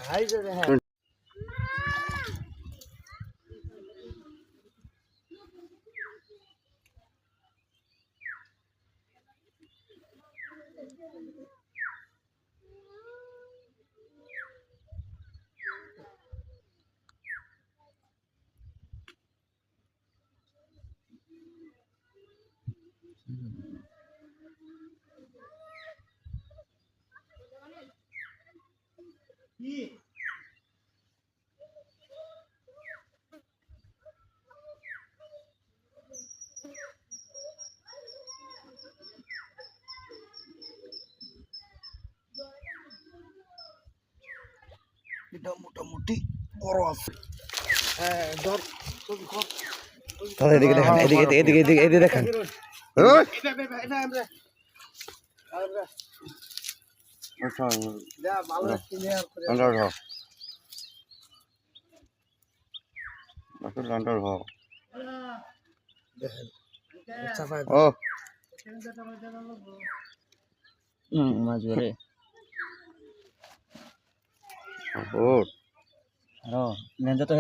high রে হ্যাঁ এটা মোটামুটি বড় আছে হ্যাঁ ধর তাহলে এদিকে দেখেন এদিকে এদিকে এদিকে এদিকে দেখেন মাছ ধরে লেঞ্জা তো